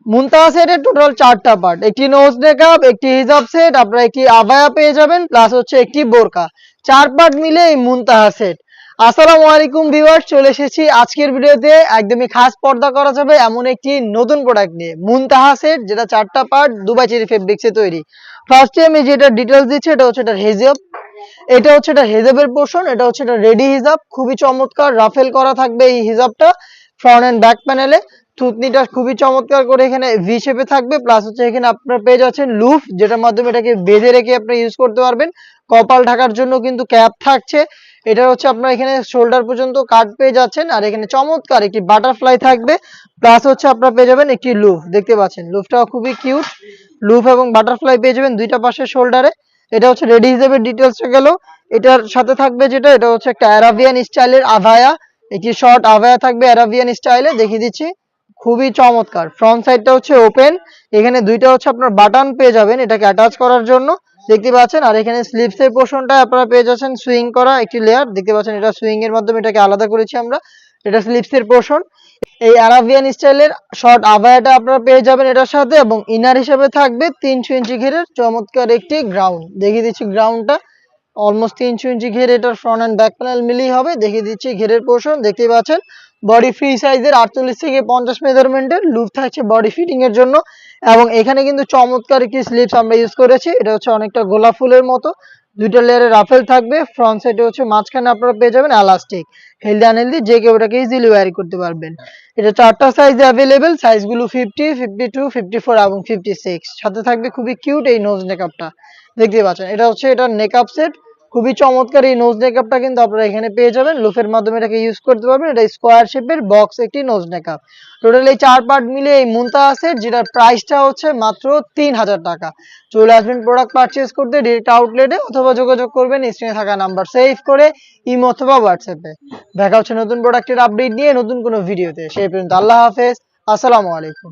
মুনতাহা সেটের টোটাল 4টা পার্ট, একটি নোজ নেকআপ, একটি হিজাব সেট, আপনারা একটি আবায়া পেয়ে যাবেন, প্লাস হচ্ছে একটি বোরকা। 4 পার্ট মিলে এই মুনতাহা সেট। আসসালামু আলাইকুম ভিউয়ার্স, চলে এসেছি আজকের ভিডিওতে একদমই খাস পর্দা করা যাবে এমন একটি নতুন প্রোডাক্ট নিয়ে, মুনতাহা সেট, যেটা 4টা পার্ট দুবাই চেরি ফেব্রিক্সে তৈরি। ফার্স্টে আমি যেটা ডিটেলস দিচ্ছি এটা হচ্ছে এটা হিজাব, এটা হচ্ছে এটা হিজাবের পোর্শন, এটা হচ্ছে এটা রেডি হিজাব, খুবই চমৎকার রাফেল করা থাকবে এই হিজাবটা ফ্রন্ট এন্ড ব্যাক প্যানেলে। থুতনিটা খুবই চমৎকার করে এখানে ভি শেপে থাকবে, প্লাস হচ্ছে এখানে আপনারা পেয়ে যাচ্ছেন লুফ, যেটার মাধ্যমে এটাকে বেঁধে রেখে আপনি ইউজ করতে পারবেন। কপাল ঢাকার জন্য কিন্তু ক্যাপ থাকছে। এটা হচ্ছে আপনার এখানে শোল্ডার পর্যন্ত কাট পেয়ে যাচ্ছেন, আর এখানে চমৎকার একটি বাটারফ্লাই থাকবে, প্লাস হচ্ছে আপনারা পেয়ে যাবেন একটি লুফ, দেখতে পাচ্ছেন লুফটাও খুবই কিউট। লুফ এবং বাটারফ্লাই পেয়ে যাবেন দুইটা পাশে শোল্ডারে। এটা হচ্ছে রেডি হিসেবে ডিটেলসটা গেল। এটার সাথে থাকবে যেটা, এটা হচ্ছে একটা অ্যারাবিয়ান স্টাইলের আভায়া, একটি শর্ট আভায়া থাকবে অ্যারাবিয়ান স্টাইলে, দেখিয়ে দিচ্ছি, খুবই চমৎকার। ফ্রন্ট সাইডটা হচ্ছে ওপেন, এখানে দুইটা হচ্ছে আপনার বাটন পেয়ে যাবেন এটাকে অ্যাটাচ করার জন্য, দেখতে পাচ্ছেন। আর এখানে স্লিভস এর পোর্শনটা আপনারা পেয়ে যাচ্ছেন সুইং করা একটি লেয়ার, দেখতে পাচ্ছেন এটা সুইং এর মাধ্যমে এটাকে আলাদা করেছি আমরা, এটা স্লিভস এর পোর্শন। এই আরাবিয়ান স্টাইলের শর্ট আভায়াটা আপনারা পেয়ে যাবেন এটার সাথে, এবং ইনার হিসেবে থাকবে 300 ইঞ্চি ঘেরের চমৎকার একটি গ্রাউন্ড, দেখিয়ে দিচ্ছি গ্রাউন্ডটা অলমোস্ট 300 ইঞ্চি ঘের, এটার ফ্রন্ট এন্ড ব্যাক প্যানেল মিলিয়ে হবে, দেখিয়ে দিচ্ছি ঘেরের পোর্শন, দেখতেই পাচ্ছেন। বডি ফ্রি সাইজের 48 থেকে 50 মেজারমেন্টের লুপ থাকছে বডি ফিটিং এর জন্য, এবং এখানে কিন্তু চমৎকার একটি স্লিপস আমরা ইউজ করেছি, এটা হচ্ছে অনেকটা গোলাপ ফুলের মতো, দুইটা লেয়ারে রাফেল থাকবে। ফ্রন্ট সাইডে হচ্ছে মাঝখানে আপনারা পেয়ে যাবেন এলাস্টিক, হেলদি আনহেলদি যে কেউ এটাকে ইজিলি ওয়্যারি করতে পারবেন। এটা 4টা সাইজে অ্যাভেলেবেল, সাইজগুলো 50, 52, 54 এবং 56। সাথে থাকবে খুবই কিউট এই নোজ নেকআপটা, দেখতে পাচ্ছেন। এটা হচ্ছে এটার নেকআপ সেট, খুবই চমৎকার এই নোজ নেকআপটা কিন্তু আপনারা এখানে পেয়ে যাবেন, লুফের মাধ্যমে এটাকে ইউজ করতে পারবেন। এটা স্কোয়ার শেপের বক্স একটি নোজ নেকআপ। টোটাল এই 4 পার্ট মিলে এই মুনতাহা সেট, যেটার প্রাইসটা হচ্ছে মাত্র 3000 টাকা। চলে আসবেন প্রোডাক্ট পারচেজ করতে ডিরেক্ট আউটলেটে, অথবা যোগাযোগ করবেন স্ক্রিনে থাকা নাম্বার সেভ করে ইমো অথবা হোয়াটসঅ্যাপে। দেখা হচ্ছে নতুন প্রোডাক্টের আপডেট নিয়ে নতুন কোনো ভিডিওতে, সেই পর্যন্ত আল্লাহ হাফেজ, আসসালামু আলাইকুম।